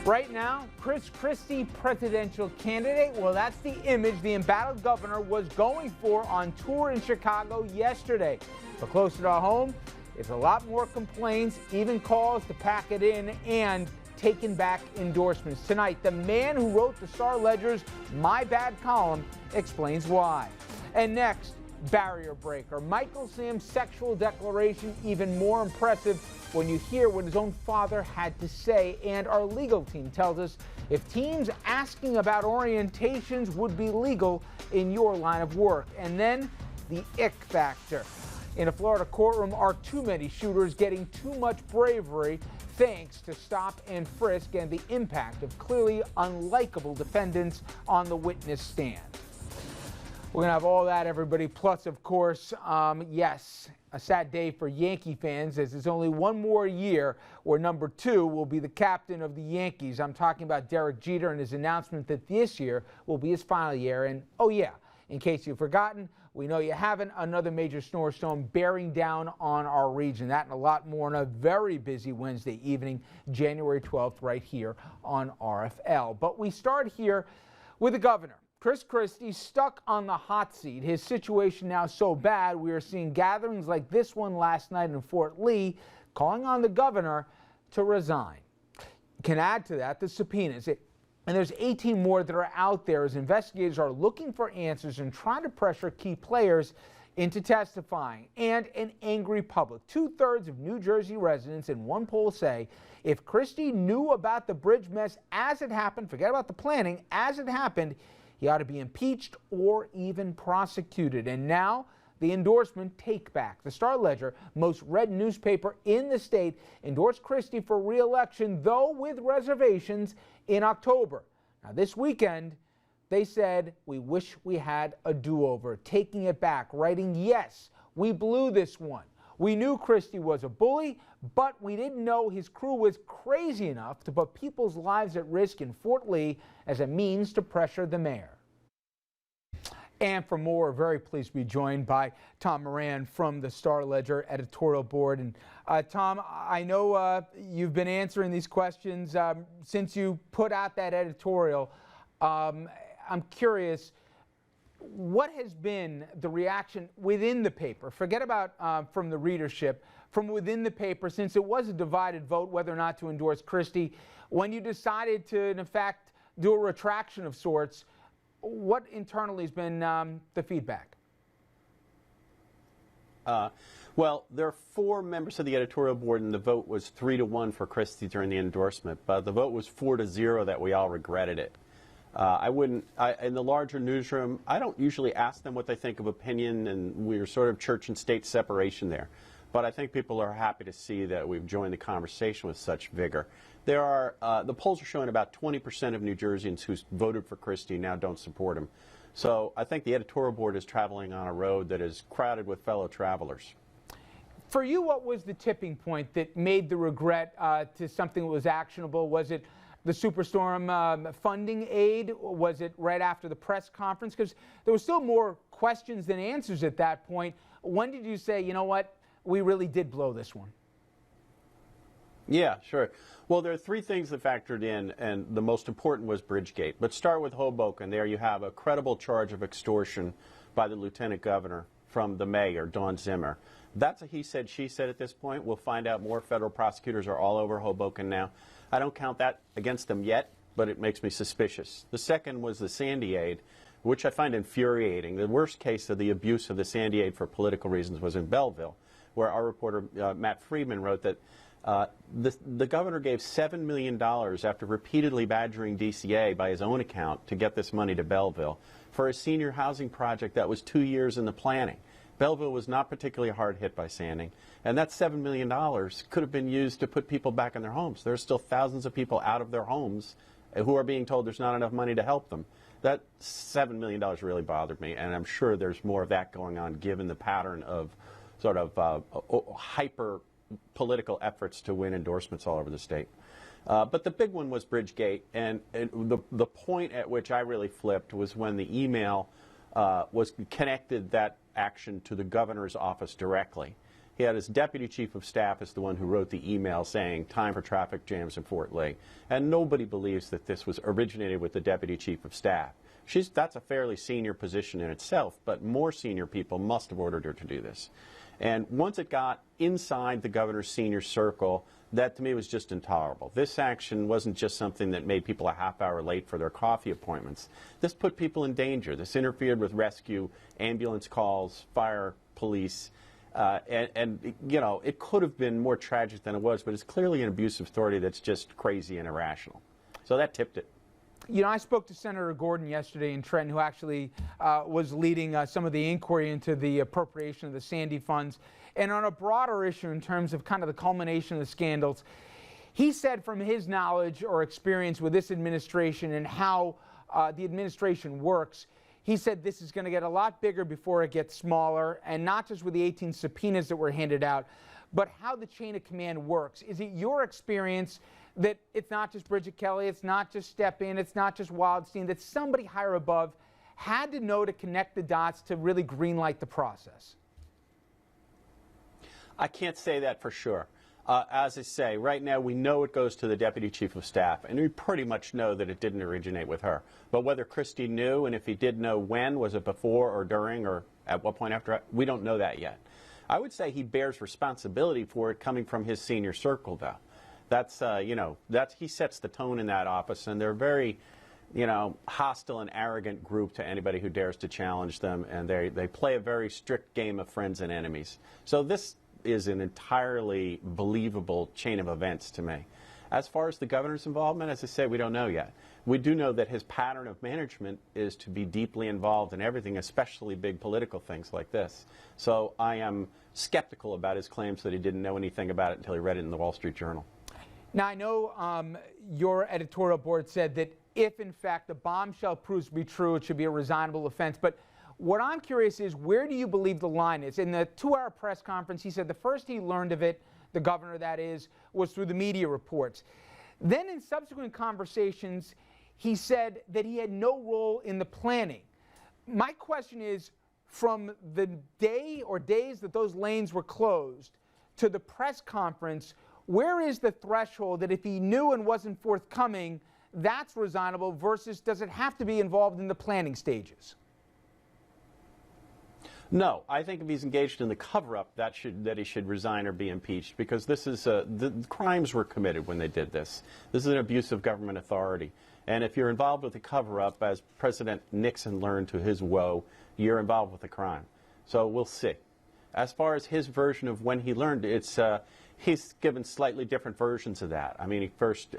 Right now, Christie presidential candidate, well, that's the image the embattled governor was going for on tour in Chicago yesterday. But closer to home, it's a lot more complaints, even calls to pack it in and taking back endorsements. Tonight, the man who wrote the Star-Ledger's My Bad column explains why. And next, barrier breaker. Michael Sam's sexual declaration even more impressive when you hear what his own father had to say. And our legal team tells us if teams asking about orientations would be legal in your line of work. And then the ick factor. In a Florida courtroom, are too many shooters getting too much bravery thanks to stop and frisk and the impact of clearly unlikable defendants on the witness stand? We're going to have all that, everybody. Plus, of course, yes, a sad day for Yankee fans as there's only one more year where number 2 will be the captain of the Yankees. I'm talking about Derek Jeter and his announcement that this year will be his final year. And, oh, yeah, in case you've forgotten, we know you haven't, another major snowstorm bearing down on our region. That and a lot more on a very busy Wednesday evening, January 12th, right here on RFL. But we start here with the governor. Christie stuck on the hot seat. His situation now so bad, we are seeing gatherings like this one last night in Fort Lee, calling on the governor to resign. Can add to that the subpoenas. And there's 18 more that are out there as investigators are looking for answers and trying to pressure key players into testifying. And an angry public. 2/3 of New Jersey residents in one poll say if Christie knew about the bridge mess as it happened, forget about the planning, as it happened, he ought to be impeached or even prosecuted. And now the endorsement take back. The Star-Ledger, most read newspaper in the state, endorsed Christie for re-election, though with reservations, in October. Now this weekend, they said, we wish we had a do-over, taking it back, writing, yes, we blew this one. We knew Christie was a bully, but we didn't know his crew was crazy enough to put people's lives at risk in Fort Lee as a means to pressure the mayor. And for more, we're very pleased to be joined by Tom Moran from the Star-Ledger editorial board. And Tom, I know you've been answering these questions since you put out that editorial. I'm curious, what has been the reaction within the paper? Forget about from the readership, from within the paper, since it was a divided vote whether or not to endorse Christie. When you decided to, in fact, do a retraction of sorts, what internally has been the feedback? Well, there are 4 members of the editorial board, and the vote was 3-1 for Christie during the endorsement. But the vote was 4-0 that we all regretted it. In the larger newsroom, I don't usually ask them what they think of opinion, and we're sort of church and state separation there. But I think people are happy to see that we've joined the conversation with such vigor. There are, the polls are showing about 20% of New Jerseyans who voted for Christie now don't support him. So I think the editorial board is traveling on a road that is crowded with fellow travelers. For you, what was the tipping point that made the regret to something that was actionable? Was it the Superstorm funding aid? Was it right after the press conference? Because there was still more questions than answers at that point. When did you say, you know what, we really did blow this one? Yeah, sure. Well, there are 3 things that factored in, and the most important was Bridgegate. Let's start with Hoboken. There you have a credible charge of extortion by the lieutenant governor from the mayor, Dawn Zimmer. That's a he said, she said at this point. We'll find out more. Federal prosecutors are all over Hoboken now. I don't count that against them yet, but it makes me suspicious. The second was the Sandy aid, which I find infuriating. The worst case of the abuse of the Sandy aid for political reasons was in Belleville, where our reporter Matt Friedman wrote that the governor gave $7 million after repeatedly badgering DCA by his own account to get this money to Belleville for a senior housing project that was 2 years in the planning. Belleville was not particularly hard hit by sanding, and that $7 million could have been used to put people back in their homes. There are still thousands of people out of their homes who are being told there's not enough money to help them. That $7 million really bothered me, and I'm sure there's more of that going on given the pattern of sort of hyper political efforts to win endorsements all over the state. But the big one was Bridgegate, and the point at which I really flipped was when the email was connected that action to the governor's office directly. He had his deputy chief of staff as the one who wrote the email saying time for traffic jams in Fort Lee. And nobody believes that this was originated with the deputy chief of staff. That's a fairly senior position in itself, but more senior people must have ordered her to do this. And once it got inside the governor's senior circle, that to me was just intolerable. This action wasn't just something that made people a half hour late for their coffee appointments. This put people in danger. This interfered with rescue, ambulance calls, fire, police. And you know, it could have been more tragic than it was, but it's clearly an abuse of authority that's just crazy and irrational. So that tipped it. You know, I spoke to Senator Gordon yesterday in Trenton, who actually was leading some of the inquiry into the appropriation of the Sandy funds. And on a broader issue in terms of kind of the culmination of the scandals, he said from his knowledge or experience with this administration and how the administration works, he said this is going to get a lot bigger before it gets smaller, and not just with the 18 subpoenas that were handed out, but how the chain of command works. Is it your experience that it's not just Bridget Kelly, it's not just Step In, it's not just Wildstein, that somebody higher above had to know to connect the dots to really greenlight the process? I can't say that for sure. As I say, right now we know it goes to the deputy chief of staff, and we pretty much know that it didn't originate with her. But whether Christie knew, and if he did know when, was it before or during or at what point after, we don't know that yet. I would say he bears responsibility for it coming from his senior circle, though. That's, you know, he sets the tone in that office, and they're very, you know, hostile and arrogant group to anybody who dares to challenge them, and they play a very strict game of friends and enemies. So this is an entirely believable chain of events to me. As far as the governor's involvement, as I say, we don't know yet. We do know that his pattern of management is to be deeply involved in everything, especially big political things like this. So I am skeptical about his claims that he didn't know anything about it until he read it in the Wall Street Journal. Now, I know your editorial board said that if, in fact, the bombshell proves to be true, it should be a resignable offense. But what I'm curious is, where do you believe the line is? In the 2-hour press conference, he said the first he learned of it, the governor that is, was through the media reports. Then in subsequent conversations, he said that he had no role in the planning. My question is, from the day or days that those lanes were closed to the press conference, where is the threshold that if he knew and wasn't forthcoming, that's resignable, versus does it have to be involved in the planning stages? No, I think if he's engaged in the cover-up, that he should resign or be impeached, because this is the crimes were committed when they did this. This is an abuse of government authority, and if you're involved with the cover-up, as President Nixon learned to his woe, you're involved with a crime. So we'll see. As far as his version of when he learned, he's given slightly different versions of that. I mean,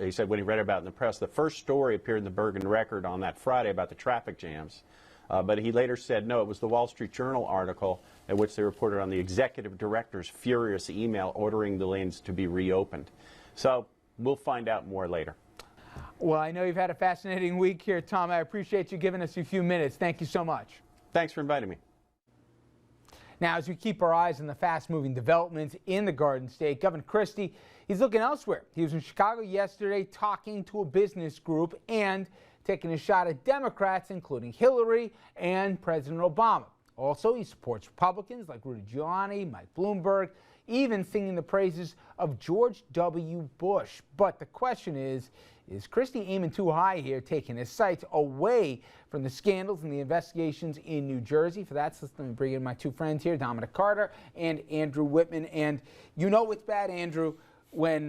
he said when he read about it in the press, the first story appeared in the Bergen Record on that Friday about the traffic jams. But he later said, no, it was the Wall Street Journal article in which they reported on the executive director's furious email ordering the lanes to be reopened. So we'll find out more later. Well, I know you've had a fascinating week here, Tom. I appreciate you giving us a few minutes. Thank you so much. Thanks for inviting me. Now, as we keep our eyes on the fast-moving developments in the Garden State, Governor Christie, he's looking elsewhere. He was in Chicago yesterday talking to a business group and taking a shot at Democrats, including Hillary and President Obama. Also, he supports Republicans like Rudy Giuliani, Mike Bloomberg, even singing the praises of George W. Bush. But the question is Christie aiming too high here, taking his sights away from the scandals and the investigations in New Jersey? For that, let me bring in my two friends here, Dominic Carter and Andrew Whitman. And you know it's bad, Andrew, when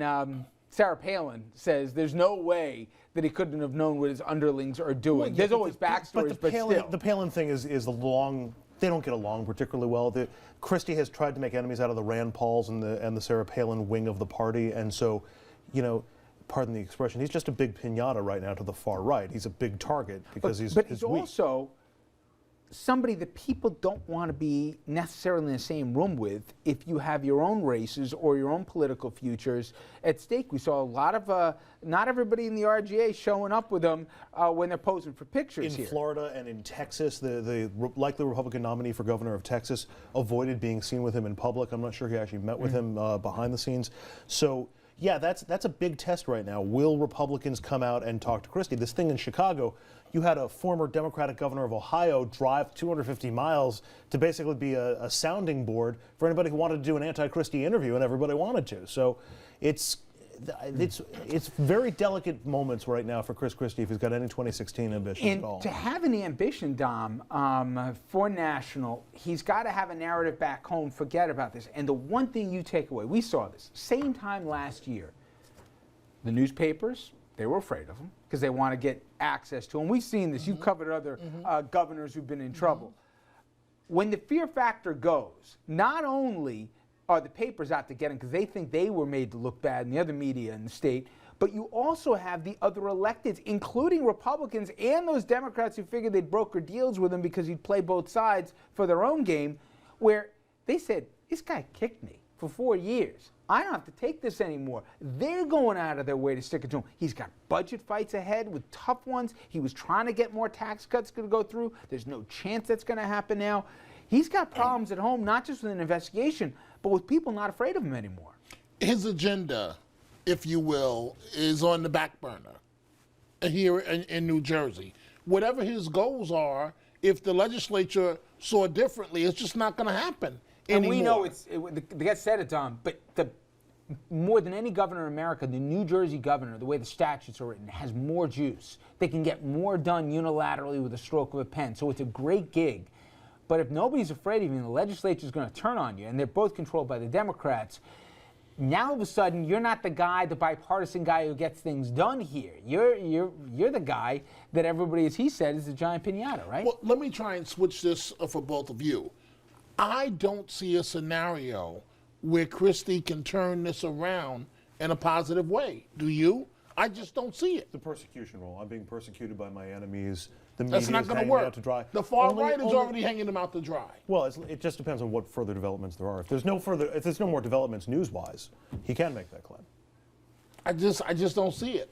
Sarah Palin says there's no way that he couldn't have known what his underlings are doing. Well, yeah, there's always backstories, but still. The Palin thing is the long. They don't get along particularly well. Christie has tried to make enemies out of the Rand Pauls and the Sarah Palin wing of the party, and so, you know, pardon the expression, he's just a big piñata right now to the far right. He's a big target because he's weak. Also somebody that people don't want to be necessarily in the same room with if you have your own races or your own political futures at stake. We saw a lot of, not everybody in the RGA showing up with them when they're posing for pictures here. In Florida and in Texas, the likely Republican nominee for governor of Texas avoided being seen with him in public. I'm not sure he actually met with him behind the scenes. So, yeah, that's a big test right now. Will Republicans come out and talk to Christie? This thing in Chicago, you had a former Democratic governor of Ohio drive 250 miles to basically be a sounding board for anybody who wanted to do an anti-Christie interview, and everybody wanted to. So it's very delicate moments right now for Chris Christie if he's got any 2016 ambitions at all. And to have an ambition, Dom, for national, he's got to have a narrative back home. Forget about this. And the one thing you take away, we saw this same time last year. The newspapers, they were afraid of him because they want to get access to him. We've seen this. You've covered other governors who've been in trouble. When the fear factor goes, not only are the papers out to get him because they think they were made to look bad in the other media in the state, but you also have the other electeds, including Republicans and those Democrats who figured they'd broker deals with him because he'd play both sides for their own game, where they said, this guy kicked me for 4 years. I don't have to take this anymore. They're going out of their way to stick it to him. He's got budget fights ahead with tough ones. He was trying to get more tax cuts to go through. There's no chance that's going to happen now. He's got problems at home, not just with an investigation, but with people not afraid of him anymore. His agenda, if you will, is on the back burner here in New Jersey. Whatever his goals are, if the legislature saw differently, it's just not going to happen anymore. And we know they got said it, Tom, but more than any governor in America, the New Jersey governor, the way the statutes are written, has more juice. They can get more done unilaterally with a stroke of a pen. So it's a great gig. But if nobody's afraid of you and the legislature is going to turn on you, and they're both controlled by the Democrats, now all of a sudden you're not the guy, the bipartisan guy who gets things done here. You're the guy that everybody, as he said, is a giant piñata, right? Well, let me try and switch this for both of you. I don't see a scenario where Christie can turn this around in a positive way. Do you? I just don't see it. The persecution role. I'm being persecuted by my enemies. That's not going to work. The far right is already hanging them out to dry. Well, it just depends on what further developments there are. If there's no more developments news-wise, he can make that claim. I just don't see it.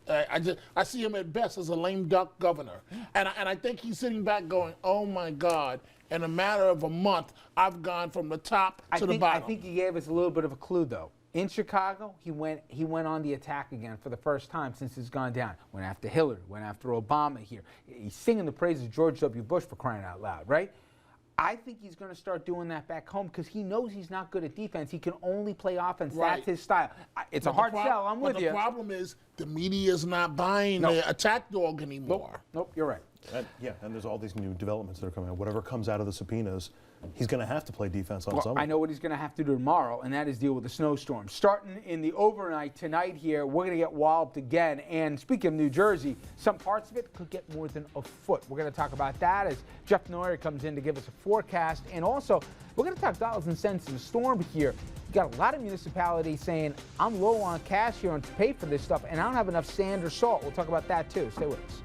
I see him at best as a lame duck governor, and I think he's sitting back going, "Oh my God!" In a matter of a month, I've gone from the top to the bottom. I think he gave us a little bit of a clue, though. In Chicago, he went on the attack again for the first time since he's gone down. Went after Hillary, went after Obama here. He's singing the praises of George W. Bush, for crying out loud, right? I think he's going to start doing that back home because he knows he's not good at defense. He can only play offense. Right. That's his style. It's a hard sell. I'm with you. But the problem is the media is not buying the attack dog anymore. Nope, you're right. And there's all these new developments that are coming out. Whatever comes out of the subpoenas, he's going to have to play defense on some of it. I know what he's going to have to do tomorrow, and that is deal with the snowstorm. Starting in the overnight tonight here, we're going to get walloped again. And speaking of New Jersey, some parts of it could get more than a foot. We're going to talk about that as Jeff Noyer comes in to give us a forecast. And also, we're going to talk dollars and cents in the storm here. You got a lot of municipalities saying, I'm low on cash here to pay for this stuff, and I don't have enough sand or salt. We'll talk about that, too. Stay with us.